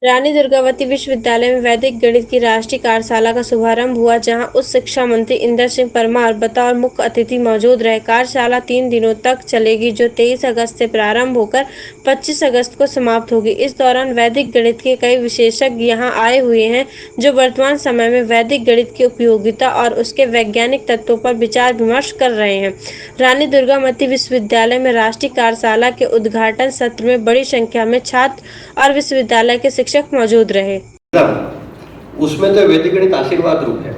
रानी दुर्गावती विश्वविद्यालय में वैदिक गणित की राष्ट्रीय कार्यशाला का शुभारंभ हुआ, जहां उच्च शिक्षा मंत्री इंदर सिंह परमार बतौर मुख्य अतिथि मौजूद रहे। कार्यशाला 3 दिनों तक चलेगी, जो 23 अगस्त से प्रारंभ होकर 25 अगस्त को समाप्त होगी। इस दौरान वैदिक गणित के कई विशेषज्ञ यहां आए हुए हैं, जो वर्तमान समय में वैदिक गणित की उपयोगिता और उसके वैज्ञानिक तत्वों पर विचार विमर्श कर रहे हैं। रानी दुर्गावती विश्वविद्यालय में राष्ट्रीय कार्यशाला के उद्घाटन सत्र में बड़ी संख्या में छात्र और विश्वविद्यालय के शिक्षक मौजूद रहे। उसमें तो वैदिक गणित आशीर्वाद रूप है,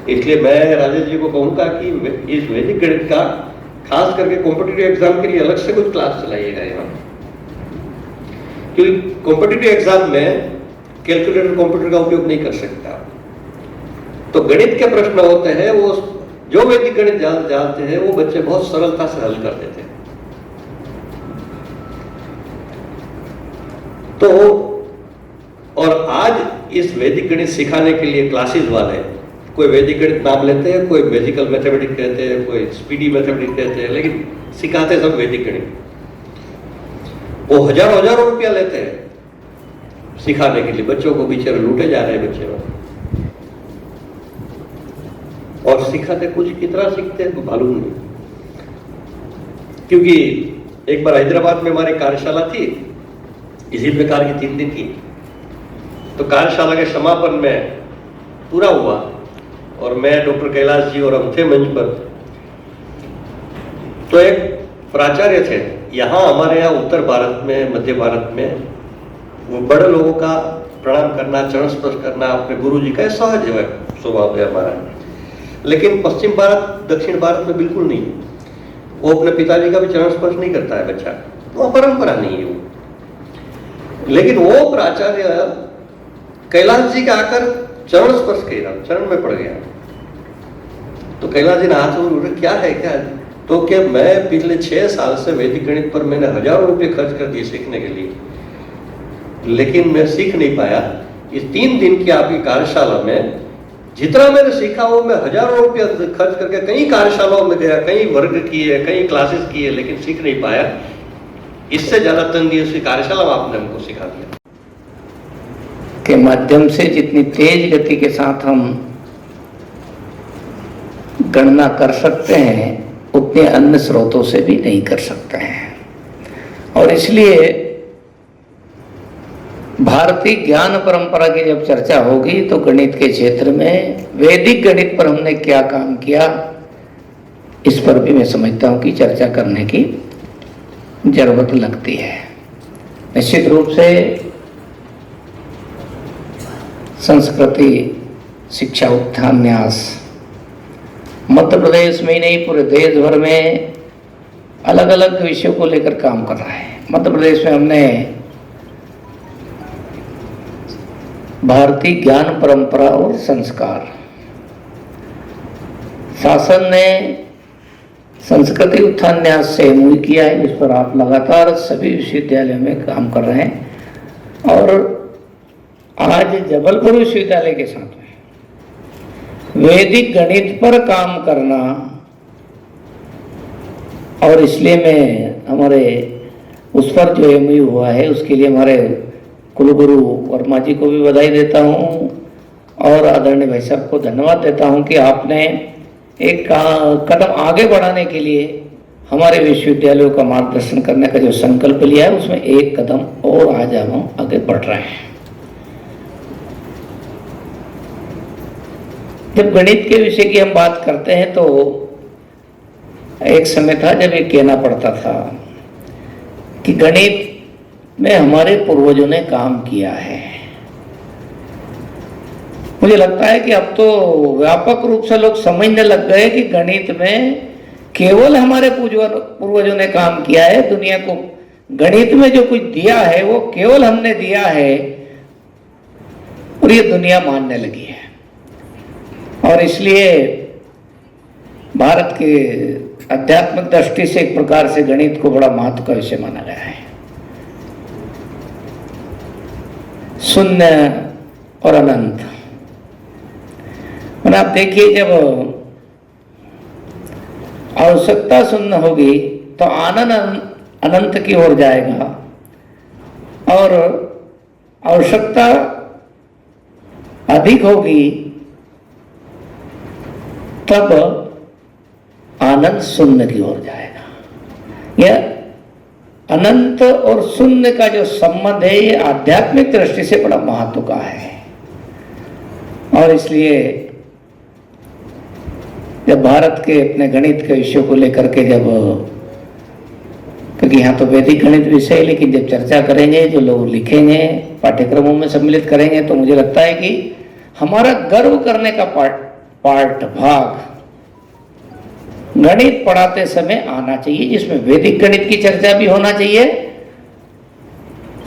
इसलिए मैं राजेश जी को कहूंगा कि इस वैदिक गणित का खास करके कॉम्पिटिटिव एग्जाम के लिए अलग से कुछ क्लास चलाइएगा यहाँ, क्योंकि कॉम्पिटिटिव एग्जाम में कैलकुलेटर कंप्यूटर का उपयोग नहीं कर सकता। तो गणित के प्रश्न होते हैं, वो जो वैदिक गणित जानते हैं वो बच्चे बहुत सरलता से हल कर देते हैं। तो और आज इस वैदिक गणित सिखाने के लिए क्लासेस वाले कोई वैदिक गणित नाम लेते हैं, कोई मैजिकल मैथमेटिक्स कहते हैं, कोई स्पीडी मैथमेटिक्स कहते हैं, लेकिन सिखाते सब वैदिक गणित। वो हजारों रुपया लेते हैं सिखाने के लिए, बच्चों को बेचारे लूटे जा रहे हैं बच्चे वो। और सिखाते कुछ कितना सीखते हैं तो मालूम नहीं, क्योंकि एक बार हैदराबाद में हमारी कार्यशाला थी, इसी प्रकार की 3 दिन की। तो कार्यशाला के समापन में पूरा हुआ और मैं डॉक्टर कैलाश जी और हम थे मंच पर। तो एक प्राचार्य थे यहाँ, हमारे यहाँ उत्तर भारत में, मध्य भारत में वो बड़े लोगों का प्रणाम करना, चरण स्पर्श करना अपने गुरु जी का सहज है, स्वभाव है हमारा। लेकिन पश्चिम भारत, दक्षिण भारत में बिल्कुल नहीं। वो अपने पिताजी का भी चरण स्पर्श नहीं करता है बच्चा, वो परंपरा नहीं है वो। लेकिन वो प्राचार्य कैलाश जी का आकर चरण स्पर्श किया, चरण में पड़ गया। तो कैलाश जी ने हाथ जोड़, क्या है क्या है? तो क्या मैं पिछले 6 साल से वैदिक गणित पर मैंने हजारों रुपए खर्च कर दिए सीखने के लिए, लेकिन मैं सीख नहीं पाया। इस 3 दिन की आपकी कार्यशाला में जितना मैंने सीखा वो मैं हजारों रुपया खर्च करके कई कार्यशालाओं में गया, कई वर्ग किए, कई क्लासेस किए, लेकिन सीख नहीं पाया। इससे ज्यादा 3 दिवसीय कार्यशाला आपने हमको सिखा दिया के माध्यम से जितनी तेज गति के साथ हम गणना कर सकते हैं, उतने अन्य स्रोतों से भी नहीं कर सकते हैं। और इसलिए भारतीय ज्ञान परंपरा की जब चर्चा होगी तो गणित के क्षेत्र में वैदिक गणित पर हमने क्या काम किया, इस पर भी मैं समझता हूं कि चर्चा करने की जरूरत लगती है। निश्चित रूप से संस्कृति शिक्षा उत्थान न्यास मध्य प्रदेश में ही नहीं, पूरे देश भर में अलग अलग विषयों को लेकर काम कर रहा है। मध्य प्रदेश में हमने भारतीय ज्ञान परंपरा और संस्कार, शासन ने संस्कृति उत्थान न्यास से एमओयू किया है, जिस पर आप लगातार सभी विश्वविद्यालयों में काम कर रहे हैं। और आज जबलपुर विश्वविद्यालय के साथ में वैदिक गणित पर काम करना, और इसलिए मैं हमारे उस पर जो एमओयू हुआ है उसके लिए हमारे कुलगुरु वर्मा जी को भी बधाई देता हूँ और आदरणीय भाई साहब को धन्यवाद देता हूँ कि आपने एक कदम आगे बढ़ाने के लिए हमारे विश्वविद्यालयों का मार्गदर्शन करने का जो संकल्प लिया है, उसमें एक कदम और आज हम आगे बढ़ रहे हैं। जब गणित के विषय की हम बात करते हैं तो एक समय था जब ये कहना पड़ता था कि गणित में हमारे पूर्वजों ने काम किया है। मुझे लगता है कि अब तो व्यापक रूप से लोग समझने लग गए कि गणित में केवल हमारे पूर्वजों ने काम किया है। दुनिया को गणित में जो कुछ दिया है वो केवल हमने दिया है और ये दुनिया मानने लगी है। और इसलिए भारत के आध्यात्मिक दृष्टि से एक प्रकार से गणित को बड़ा महत्व का विषय माना गया है। शून्य और अनंत, और आप देखिए जब आवश्यकता शून्य होगी तो आनंद अनंत की ओर जाएगा और आवश्यकता अधिक होगी तब आनंद शून्य की ओर जाएगा। यह अनंत और शून्य का जो संबंध है ये आध्यात्मिक दृष्टि से बड़ा महत्व का है। और इसलिए जब भारत के अपने गणित के विषयों को लेकर के क्योंकि यहाँ तो वैदिक गणित विषय है, लेकिन जब चर्चा करेंगे, जो लोग लिखेंगे, पाठ्यक्रमों में सम्मिलित करेंगे, तो मुझे लगता है कि हमारा गर्व करने का भाग गणित पढ़ाते समय आना चाहिए, जिसमें वैदिक गणित की चर्चा भी होना चाहिए।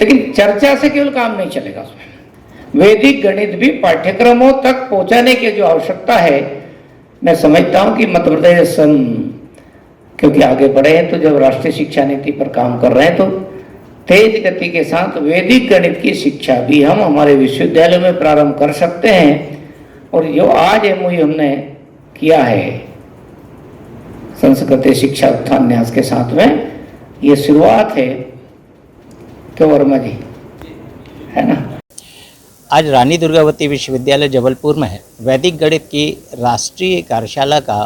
लेकिन चर्चा से केवल काम नहीं चलेगा, उसमें वैदिक गणित भी पाठ्यक्रमों तक पहुंचाने की जो आवश्यकता है, मैं समझता हूं कि मध्य प्रदेश क्योंकि आगे बढ़े हैं, तो जब राष्ट्रीय शिक्षा नीति पर काम कर रहे हैं, तो तेज गति के साथ वैदिक गणित की शिक्षा भी हम हमारे विश्वविद्यालय में प्रारंभ कर सकते हैं। और जो आज एमओयू हमने किया है संस्कृत शिक्षा उत्थान न्यास के साथ में, ये शुरुआत है। क्यों वर्मा जी, है ना? आज रानी दुर्गावती विश्वविद्यालय जबलपुर में वैदिक गणित की राष्ट्रीय कार्यशाला का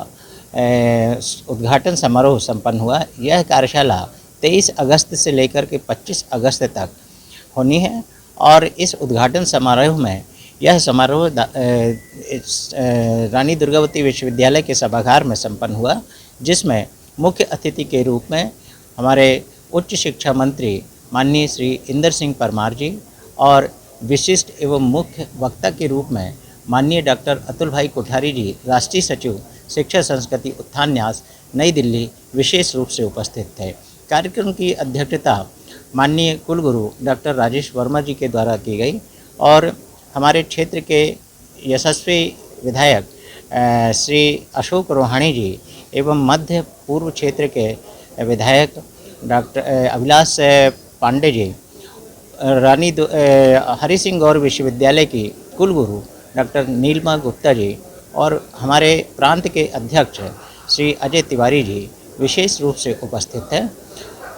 उद्घाटन समारोह संपन्न हुआ। यह कार्यशाला 23 अगस्त से लेकर के 25 अगस्त तक होनी है और इस उद्घाटन समारोह में यह समारोह रानी दुर्गावती विश्वविद्यालय के सभागार में संपन्न हुआ, जिसमें मुख्य अतिथि के रूप में हमारे उच्च शिक्षा मंत्री माननीय श्री इंदर सिंह परमार जी और विशिष्ट एवं मुख्य वक्ता के रूप में माननीय डॉक्टर अतुल भाई कोठारी जी, राष्ट्रीय सचिव शिक्षा संस्कृति उत्थान न्यास, नई दिल्ली, विशेष रूप से उपस्थित थे। कार्यक्रम की अध्यक्षता माननीय कुलगुरु डॉक्टर राजेश वर्मा जी के द्वारा की गई और हमारे क्षेत्र के यशस्वी विधायक श्री अशोक रोहाणी जी एवं मध्य पूर्व क्षेत्र के विधायक डॉक्टर अभिलाष पांडे जी, हरि सिंह गौर विश्वविद्यालय की कुलगुरु डॉक्टर नीलमा गुप्ता जी और हमारे प्रांत के अध्यक्ष श्री अजय तिवारी जी विशेष रूप से उपस्थित हैं।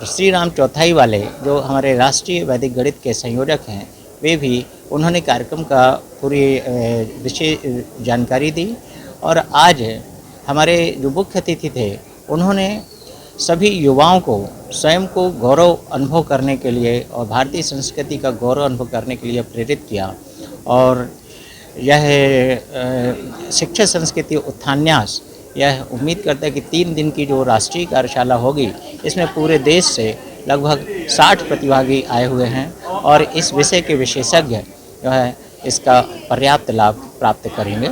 श्री राम चौथाई वाले जो हमारे राष्ट्रीय वैदिक गणित के संयोजक हैं, वे भी उन्होंने कार्यक्रम का पूरी विशेष जानकारी दी। और आज हमारे जो मुख्य अतिथि थे, उन्होंने सभी युवाओं को स्वयं को गौरव अनुभव करने के लिए और भारतीय संस्कृति का गौरव अनुभव करने के लिए प्रेरित किया। और यह शिक्षा संस्कृति उत्थान न्यास यह उम्मीद करता है कि 3 दिन की जो राष्ट्रीय कार्यशाला होगी, इसमें पूरे देश से लगभग 60 प्रतिभागी आए हुए हैं और इस विषय के विशेषज्ञ जो है इसका पर्याप्त लाभ प्राप्त करेंगे।